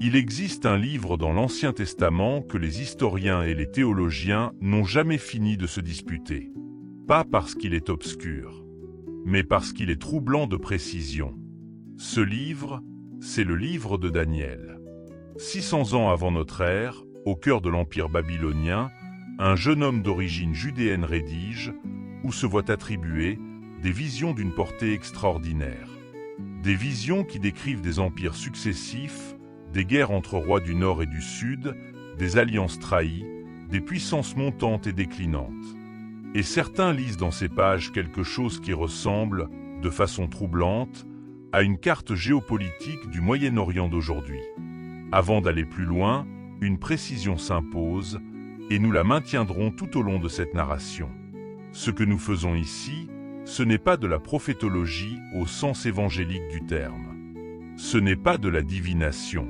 Il existe un livre dans l'Ancien Testament que les historiens et les théologiens n'ont jamais fini de se disputer. Pas parce qu'il est obscur, mais parce qu'il est troublant de précision. Ce livre, c'est le livre de Daniel. 600 ans avant notre ère, au cœur de l'Empire babylonien, un jeune homme d'origine judéenne rédige, ou se voit attribuer, des visions d'une portée extraordinaire. Des visions qui décrivent des empires successifs, des guerres entre rois du Nord et du Sud, des alliances trahies, des puissances montantes et déclinantes. Et certains lisent dans ces pages quelque chose qui ressemble, de façon troublante, à une carte géopolitique du Moyen-Orient d'aujourd'hui. Avant d'aller plus loin, une précision s'impose, et nous la maintiendrons tout au long de cette narration. Ce que nous faisons ici, ce n'est pas de la prophétologie au sens évangélique du terme. Ce n'est pas de la divination.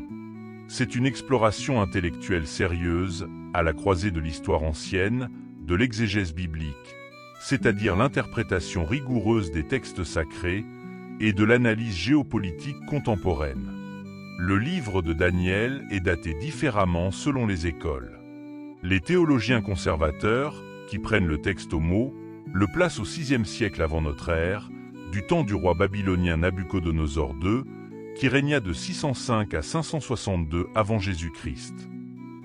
C'est une exploration intellectuelle sérieuse, à la croisée de l'histoire ancienne, de l'exégèse biblique, c'est-à-dire l'interprétation rigoureuse des textes sacrés, et de l'analyse géopolitique contemporaine. Le livre de Daniel est daté différemment selon les écoles. Les théologiens conservateurs, qui prennent le texte au mot, le placent au VIe siècle avant notre ère, du temps du roi babylonien Nabuchodonosor II, qui régna de 605 à 562 avant Jésus-Christ.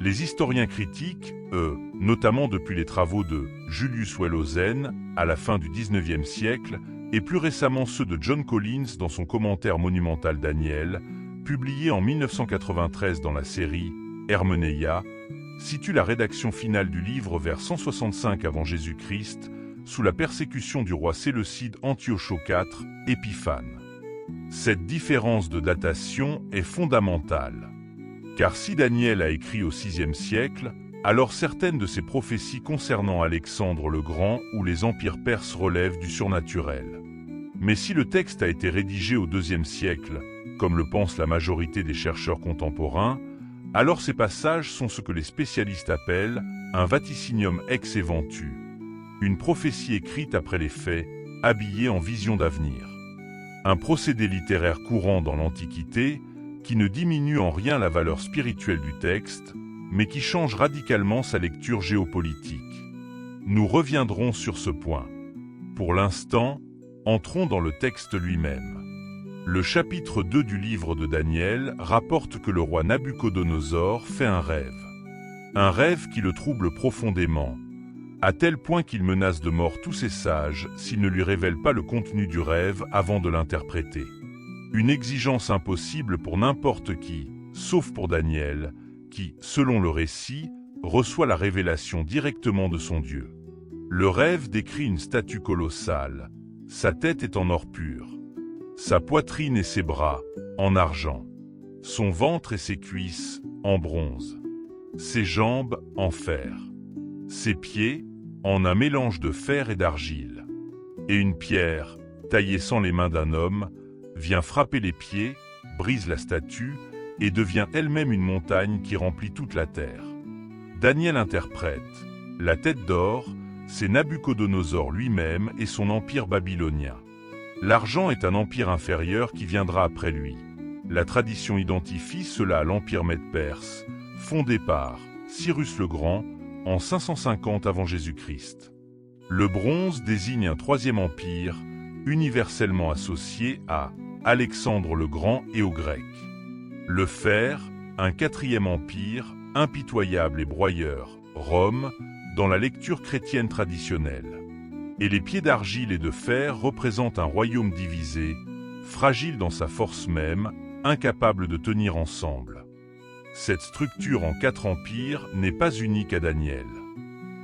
Les historiens critiques, eux, notamment depuis les travaux de Julius Wellhausen à la fin du XIXe siècle, et plus récemment ceux de John Collins dans son commentaire monumental Daniel, publié en 1993 dans la série Hermeneia, situent la rédaction finale du livre vers 165 avant Jésus-Christ, sous la persécution du roi séleucide Antioche IV, Épiphane. Cette différence de datation est fondamentale. Car si Daniel a écrit au VIe siècle, alors certaines de ses prophéties concernant Alexandre le Grand ou les empires perses relèvent du surnaturel. Mais si le texte a été rédigé au IIe siècle, comme le pense la majorité des chercheurs contemporains, alors ces passages sont ce que les spécialistes appellent un vaticinium ex eventu, une prophétie écrite après les faits, habillée en vision d'avenir. Un procédé littéraire courant dans l'Antiquité qui ne diminue en rien la valeur spirituelle du texte, mais qui change radicalement sa lecture géopolitique. Nous reviendrons sur ce point. Pour l'instant, entrons dans le texte lui-même. Le chapitre 2 du livre de Daniel rapporte que le roi Nabuchodonosor fait un rêve. Un rêve qui le trouble profondément, à tel point qu'il menace de mort tous ses sages s'ils ne lui révèlent pas le contenu du rêve avant de l'interpréter. Une exigence impossible pour n'importe qui, sauf pour Daniel, qui, selon le récit, reçoit la révélation directement de son Dieu. Le rêve décrit une statue colossale. Sa tête est en or pur. Sa poitrine et ses bras, en argent. Son ventre et ses cuisses, en bronze. Ses jambes, en fer. Ses pieds, en un mélange de fer et d'argile. Et une pierre, taillée sans les mains d'un homme, vient frapper les pieds, brise la statue, et devient elle-même une montagne qui remplit toute la terre. Daniel interprète. La tête d'or, c'est Nabuchodonosor lui-même et son empire babylonien. L'argent est un empire inférieur qui viendra après lui. La tradition identifie cela à l'empire Mède-Perse, fondé par Cyrus le Grand en 550 avant Jésus-Christ. Le bronze désigne un troisième empire, universellement associé à Alexandre le Grand et aux Grecs. Le fer, un quatrième empire, impitoyable et broyeur, Rome, dans la lecture chrétienne traditionnelle. Et les pieds d'argile et de fer représentent un royaume divisé, fragile dans sa force même, incapable de tenir ensemble. Cette structure en 4 empires n'est pas unique à Daniel.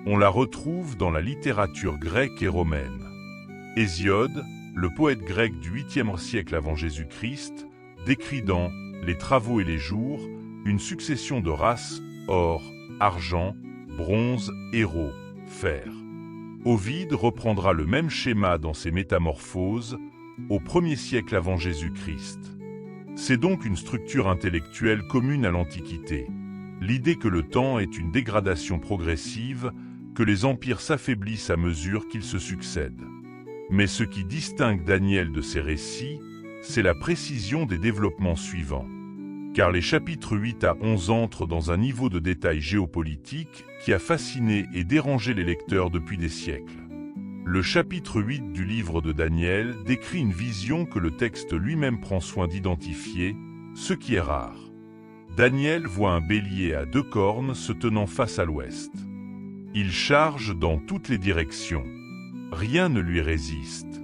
On la retrouve dans la littérature grecque et romaine. Hésiode, le poète grec du 8e siècle avant Jésus-Christ, décrit dans Les Travaux et les Jours une succession de races, or, argent, bronze, héros, fer. Ovide reprendra le même schéma dans ses Métamorphoses, au 1er siècle avant Jésus-Christ. C'est donc une structure intellectuelle commune à l'Antiquité. L'idée que le temps est une dégradation progressive, que les empires s'affaiblissent à mesure qu'ils se succèdent. Mais ce qui distingue Daniel de ces récits, c'est la précision des développements suivants. car les chapitres 8 à 11 entrent dans un niveau de détail géopolitique qui a fasciné et dérangé les lecteurs depuis des siècles. Le chapitre 8 du livre de Daniel décrit une vision que le texte lui-même prend soin d'identifier, ce qui est rare. Daniel voit un bélier à 2 cornes se tenant face à l'ouest. Il charge dans toutes les directions. Rien ne lui résiste.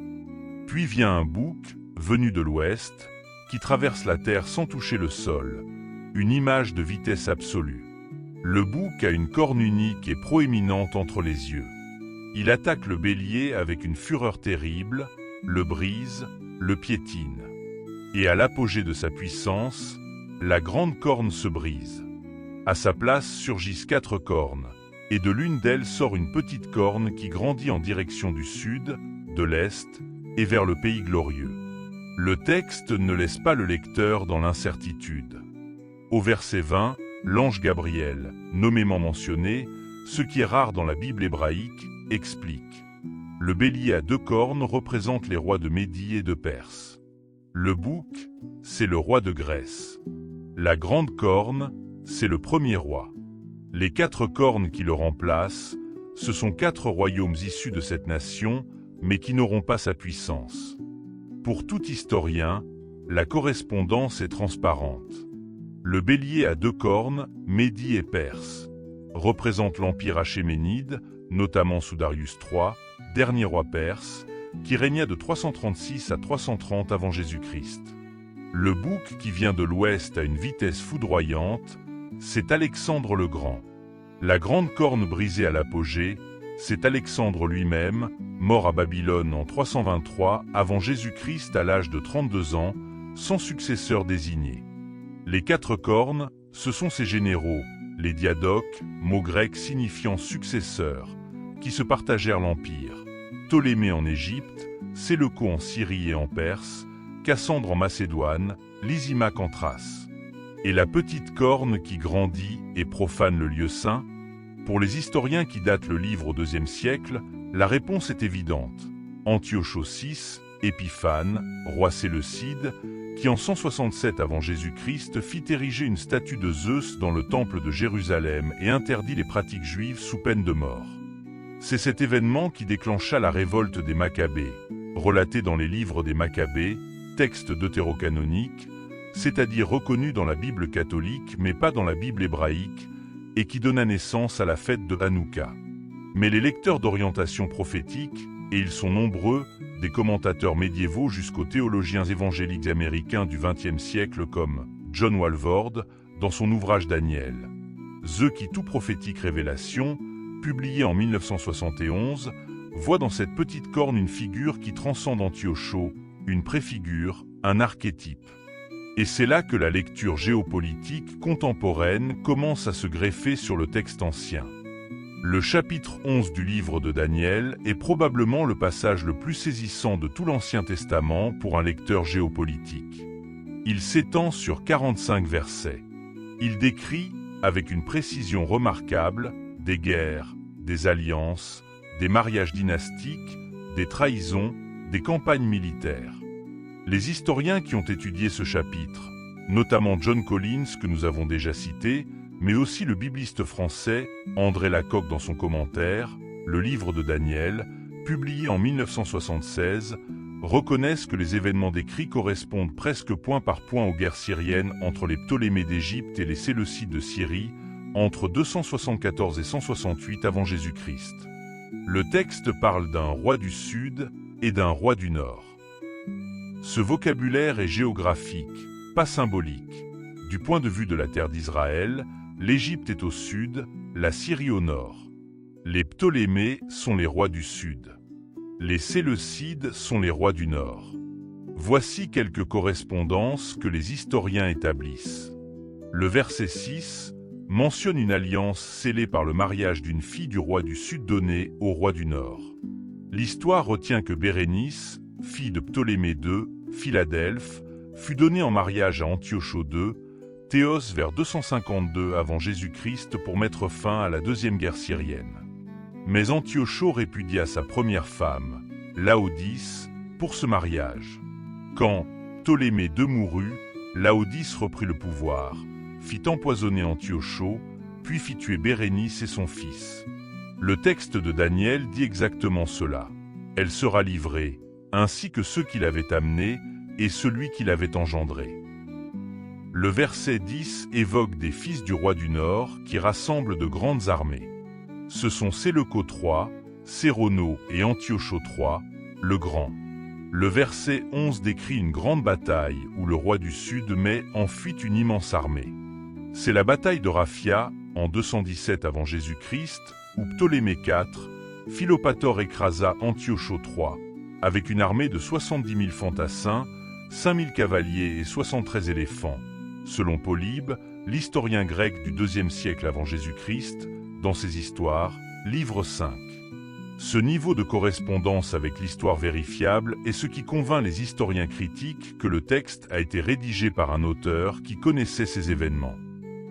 Puis vient un bouc, venu de l'ouest, qui traverse la terre sans toucher le sol, une image de vitesse absolue. Le bouc a une corne unique et proéminente entre les yeux. Il attaque le bélier avec une fureur terrible, le brise, le piétine. Et à l'apogée de sa puissance, la grande corne se brise. À sa place surgissent 4 cornes, et de l'une d'elles sort une petite corne qui grandit en direction du sud, de l'est, et vers le pays glorieux. Le texte ne laisse pas le lecteur dans l'incertitude. Au verset 20, l'ange Gabriel, nommément mentionné, ce qui est rare dans la Bible hébraïque, explique. Le bélier à 2 cornes représente les rois de Médie et de Perse. Le bouc, c'est le roi de Grèce. La grande corne, c'est le premier roi. Les 4 cornes qui le remplacent, ce sont 4 royaumes issus de cette nation, mais qui n'auront pas sa puissance. Pour tout historien, la correspondance est transparente. Le bélier à 2 cornes, Médie et Perse, représente l'empire achéménide, notamment sous Darius III, dernier roi perse, qui régna de 336 à 330 avant Jésus-Christ. Le bouc qui vient de l'ouest à une vitesse foudroyante, c'est Alexandre le Grand. La grande corne brisée à l'apogée, c'est Alexandre lui-même, mort à Babylone en 323 avant Jésus-Christ à l'âge de 32 ans, sans successeur désigné. Les 4 cornes, ce sont ses généraux, les diadoques, mot grec signifiant successeur, qui se partagèrent l'empire. Ptolémée en Égypte, Séleuco en Syrie et en Perse, Cassandre en Macédoine, Lysimaque en Thrace. Et la petite corne qui grandit et profane le lieu saint? Pour les historiens qui datent le livre au IIe siècle, la réponse est évidente. Antiochos VI, Épiphane, roi séleucide, qui en 167 avant Jésus-Christ fit ériger une statue de Zeus dans le temple de Jérusalem et interdit les pratiques juives sous peine de mort. C'est cet événement qui déclencha la révolte des Maccabées, relatée dans les livres des Maccabées, texte deutérocanonique, c'est-à-dire reconnu dans la Bible catholique mais pas dans la Bible hébraïque, et qui donna naissance à la fête de Hanouka. Mais les lecteurs d'orientation prophétique, et ils sont nombreux, des commentateurs médiévaux jusqu'aux théologiens évangéliques américains du XXe siècle comme John Walvoord, dans son ouvrage Daniel. The qui tout prophétique révélation, publié en 1971, voit dans cette petite corne une figure qui transcende Antiochos, une préfigure, un archétype. Et c'est là que la lecture géopolitique contemporaine commence à se greffer sur le texte ancien. Le chapitre 11 du livre de Daniel est probablement le passage le plus saisissant de tout l'Ancien Testament pour un lecteur géopolitique. Il s'étend sur 45 versets. Il décrit, avec une précision remarquable, des guerres, des alliances, des mariages dynastiques, des trahisons, des campagnes militaires. Les historiens qui ont étudié ce chapitre, notamment John Collins que nous avons déjà cité, mais aussi le bibliste français André Lacocque dans son commentaire, le livre de Daniel, publié en 1976, reconnaissent que les événements décrits correspondent presque point par point aux guerres syriennes entre les Ptolémées d'Égypte et les Séleucides de Syrie, entre 274 et 168 avant Jésus-Christ. Le texte parle d'un roi du Sud et d'un roi du Nord. Ce vocabulaire est géographique, pas symbolique. Du point de vue de la terre d'Israël, l'Égypte est au sud, la Syrie au nord. Les Ptolémées sont les rois du sud. Les Séleucides sont les rois du nord. Voici quelques correspondances que les historiens établissent. Le verset 6 mentionne une alliance scellée par le mariage d'une fille du roi du sud donnée au roi du nord. L'histoire retient que Bérénice, fille de Ptolémée II, Philadelphe, fut donnée en mariage à Antiochos II, Théos vers 252 avant Jésus-Christ pour mettre fin à la deuxième guerre syrienne. Mais Antiochos répudia sa première femme, Laodice, pour ce mariage. Quand Ptolémée II mourut, Laodice reprit le pouvoir, fit empoisonner Antiochos, puis fit tuer Bérénice et son fils. Le texte de Daniel dit exactement cela. Elle sera livrée, ainsi que ceux qui l'avaient amenée et celui qui l'avait engendré. Le verset 10 évoque des fils du roi du Nord qui rassemblent de grandes armées. Ce sont Séleucos III, Sérono et Antiochos III, le Grand. Le verset 11 décrit une grande bataille où le roi du Sud met en fuite une immense armée. C'est la bataille de Raphia, en 217 avant Jésus-Christ, où Ptolémée IV, Philopator écrasa Antiochos III, avec une armée de 70 000 fantassins, 5 000 cavaliers et 73 éléphants, selon Polybe, l'historien grec du IIe siècle avant Jésus-Christ, dans ses histoires, livre 5. Ce niveau de correspondance avec l'histoire vérifiable est ce qui convainc les historiens critiques que le texte a été rédigé par un auteur qui connaissait ces événements.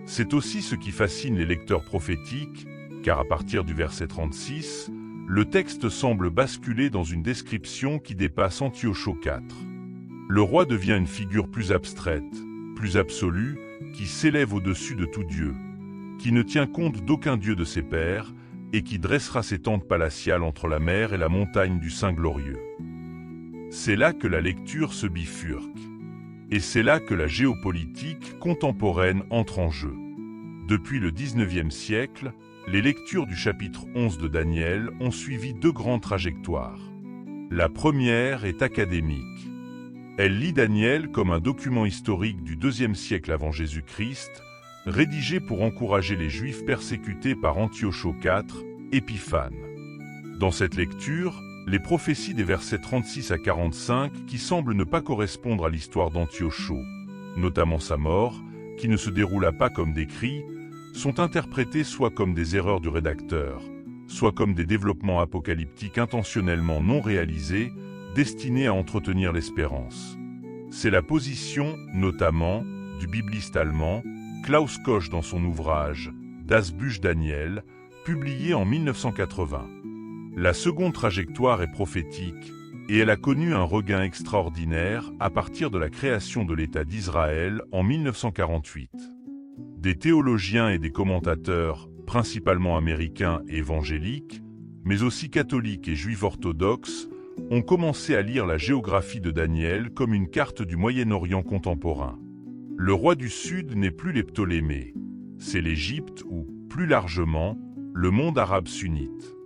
C'est aussi ce qui fascine les lecteurs prophétiques, car à partir du verset 36, le texte semble basculer dans une description qui dépasse Antiochos IV. Le roi devient une figure plus abstraite, plus absolue, qui s'élève au-dessus de tout Dieu, qui ne tient compte d'aucun Dieu de ses pères, et qui dressera ses tentes palatiales entre la mer et la montagne du Saint Glorieux. C'est là que la lecture se bifurque. Et c'est là que la géopolitique contemporaine entre en jeu. Depuis le XIXe siècle, les lectures du chapitre 11 de Daniel ont suivi deux grandes trajectoires. La première est académique. Elle lit Daniel comme un document historique du IIe siècle avant Jésus-Christ, rédigé pour encourager les Juifs persécutés par Antiochos IV, Épiphane. Dans cette lecture, les prophéties des versets 36 à 45 qui semblent ne pas correspondre à l'histoire d'Antiochos, notamment sa mort, qui ne se déroula pas comme décrit, sont interprétées soit comme des erreurs du rédacteur, soit comme des développements apocalyptiques intentionnellement non réalisés, destinés à entretenir l'espérance. C'est la position, notamment, du bibliste allemand Klaus Koch dans son ouvrage « Das Buch Daniel », publié en 1980. La seconde trajectoire est prophétique, et elle a connu un regain extraordinaire à partir de la création de l'État d'Israël en 1948. Des théologiens et des commentateurs, principalement américains et évangéliques, mais aussi catholiques et juifs orthodoxes, ont commencé à lire la géographie de Daniel comme une carte du Moyen-Orient contemporain. Le roi du Sud n'est plus les Ptolémées, c'est l'Égypte ou, plus largement, le monde arabe sunnite.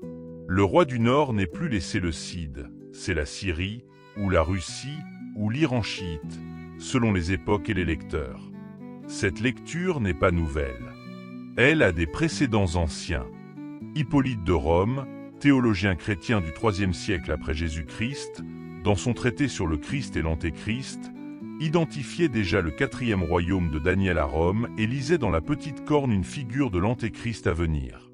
Le roi du Nord n'est plus les Séleucides, c'est la Syrie, ou la Russie, ou l'Iran chiite, selon les époques et les lecteurs. Cette lecture n'est pas nouvelle. Elle a des précédents anciens. Hippolyte de Rome, théologien chrétien du IIIe siècle après Jésus-Christ, dans son traité sur le Christ et l'Antéchrist, identifiait déjà le 4e royaume de Daniel à Rome et lisait dans la petite corne une figure de l'Antéchrist à venir.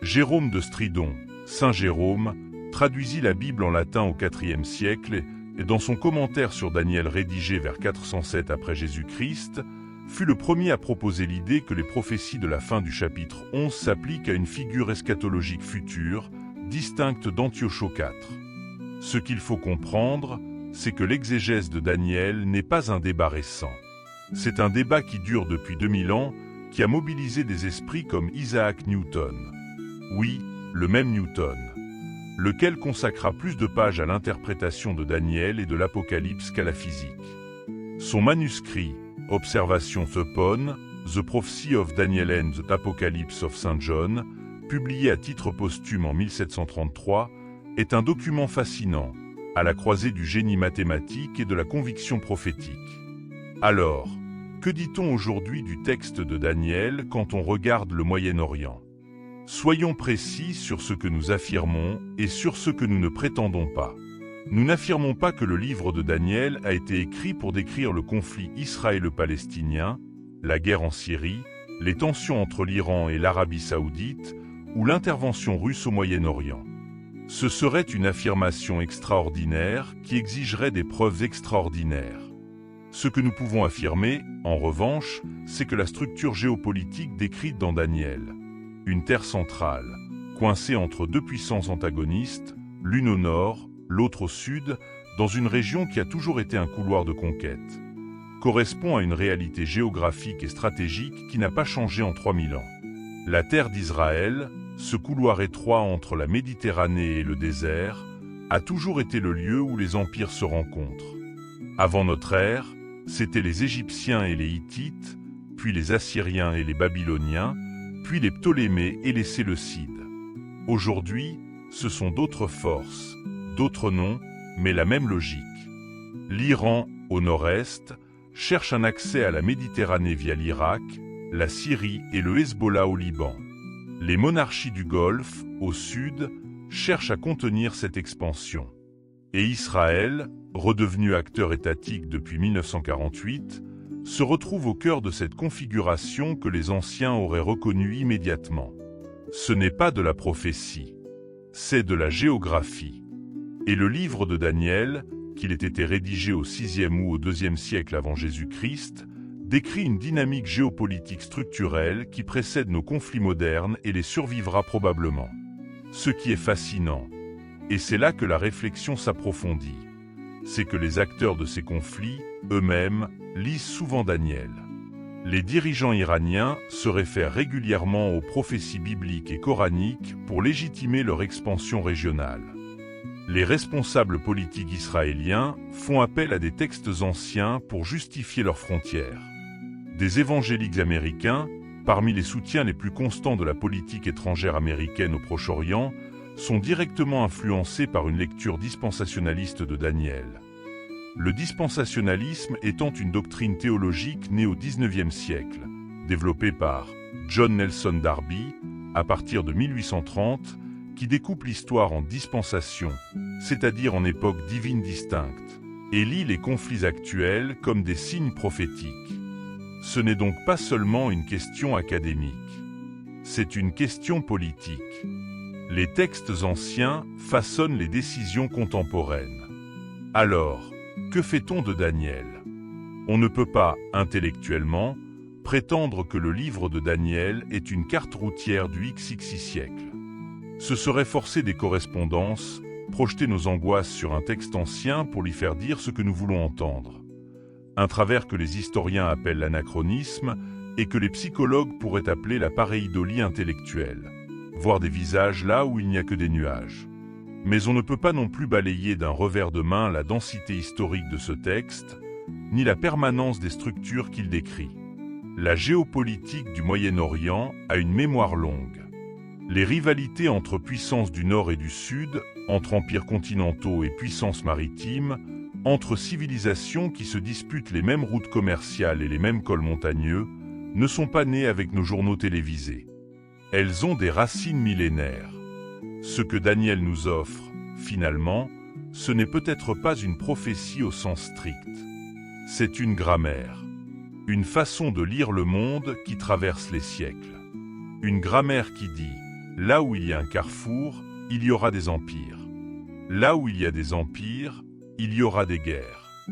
Jérôme de Stridon, Saint Jérôme, traduisit la Bible en latin au IVe siècle et dans son commentaire sur Daniel rédigé vers 407 après Jésus-Christ, fut le premier à proposer l'idée que les prophéties de la fin du chapitre 11 s'appliquent à une figure eschatologique future, distincte d'Antiochos IV. Ce qu'il faut comprendre, c'est que l'exégèse de Daniel n'est pas un débat récent. C'est un débat qui dure depuis 2000 ans, qui a mobilisé des esprits comme Isaac Newton. Oui, le même Newton, lequel consacra plus de pages à l'interprétation de Daniel et de l'Apocalypse qu'à la physique. Son manuscrit, Observation Thepone, The Prophecy of Daniel and the Apocalypse of Saint John, publié à titre posthume en 1733, est un document fascinant, à la croisée du génie mathématique et de la conviction prophétique. Alors, que dit-on aujourd'hui du texte de Daniel quand on regarde le Moyen-Orient ? Soyons précis sur ce que nous affirmons et sur ce que nous ne prétendons pas. Nous n'affirmons pas que le livre de Daniel a été écrit pour décrire le conflit israélo-palestinien, la guerre en Syrie, les tensions entre l'Iran et l'Arabie saoudite ou l'intervention russe au Moyen-Orient. Ce serait une affirmation extraordinaire qui exigerait des preuves extraordinaires. Ce que nous pouvons affirmer, en revanche, c'est que la structure géopolitique décrite dans Daniel, une terre centrale, coincée entre deux puissances antagonistes, l'une au nord, l'autre au sud, dans une région qui a toujours été un couloir de conquête, correspond à une réalité géographique et stratégique qui n'a pas changé en 3000 ans. La terre d'Israël, ce couloir étroit entre la Méditerranée et le désert, a toujours été le lieu où les empires se rencontrent. Avant notre ère, c'étaient les Égyptiens et les Hittites, puis les Assyriens et les Babyloniens, puis les Ptolémées et les Séleucides. Aujourd'hui, ce sont d'autres forces, d'autres noms, mais la même logique. L'Iran, au nord-est, cherche un accès à la Méditerranée via l'Irak, la Syrie et le Hezbollah au Liban. Les monarchies du Golfe, au sud, cherchent à contenir cette expansion. Et Israël, redevenu acteur étatique depuis 1948, se retrouve au cœur de cette configuration que les anciens auraient reconnue immédiatement. Ce n'est pas de la prophétie, c'est de la géographie. Et le livre de Daniel, qu'il ait été rédigé au VIe ou au IIe siècle avant Jésus-Christ, décrit une dynamique géopolitique structurelle qui précède nos conflits modernes et les survivra probablement. Ce qui est fascinant, et c'est là que la réflexion s'approfondit, c'est que les acteurs de ces conflits, eux-mêmes, lisent souvent Daniel. Les dirigeants iraniens se réfèrent régulièrement aux prophéties bibliques et coraniques pour légitimer leur expansion régionale. Les responsables politiques israéliens font appel à des textes anciens pour justifier leurs frontières. Des évangéliques américains, parmi les soutiens les plus constants de la politique étrangère américaine au Proche-Orient, sont directement influencés par une lecture dispensationaliste de Daniel. Le dispensationalisme étant une doctrine théologique née au XIXe siècle, développée par John Nelson Darby, à partir de 1830, qui découpe l'histoire en dispensations, c'est-à-dire en époques divines distinctes, et lit les conflits actuels comme des signes prophétiques. Ce n'est donc pas seulement une question académique, c'est une question politique. Les textes anciens façonnent les décisions contemporaines. Alors, que fait-on de Daniel? On ne peut pas, intellectuellement, prétendre que le livre de Daniel est une carte routière du XXI siècle. Ce serait forcer des correspondances, projeter nos angoisses sur un texte ancien pour lui faire dire ce que nous voulons entendre. Un travers que les historiens appellent l'anachronisme et que les psychologues pourraient appeler la pareidolie intellectuelle, voir des visages là où il n'y a que des nuages. Mais on ne peut pas non plus balayer d'un revers de main la densité historique de ce texte, ni la permanence des structures qu'il décrit. La géopolitique du Moyen-Orient a une mémoire longue. Les rivalités entre puissances du Nord et du Sud, entre empires continentaux et puissances maritimes, entre civilisations qui se disputent les mêmes routes commerciales et les mêmes cols montagneux, ne sont pas nées avec nos journaux télévisés. Elles ont des racines millénaires. Ce que Daniel nous offre, finalement, ce n'est peut-être pas une prophétie au sens strict. C'est une grammaire. Une façon de lire le monde qui traverse les siècles. Une grammaire qui dit « là où il y a un carrefour, il y aura des empires. Là où il y a des empires, il y aura des guerres.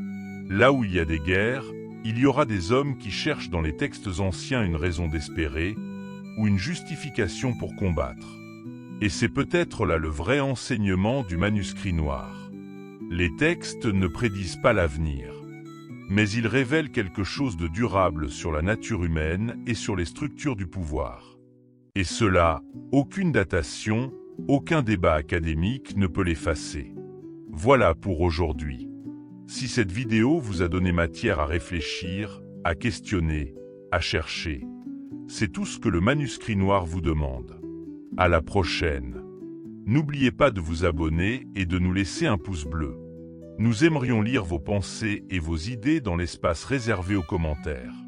Là où il y a des guerres, il y aura des hommes qui cherchent dans les textes anciens une raison d'espérer ou une justification pour combattre. Et c'est peut-être là le vrai enseignement du manuscrit noir. Les textes ne prédisent pas l'avenir, mais ils révèlent quelque chose de durable sur la nature humaine et sur les structures du pouvoir. Et cela, aucune datation, aucun débat académique ne peut l'effacer. Voilà pour aujourd'hui. Si cette vidéo vous a donné matière à réfléchir, à questionner, à chercher, c'est tout ce que le manuscrit noir vous demande. À la prochaine. N'oubliez pas de vous abonner et de nous laisser un pouce bleu. Nous aimerions lire vos pensées et vos idées dans l'espace réservé aux commentaires.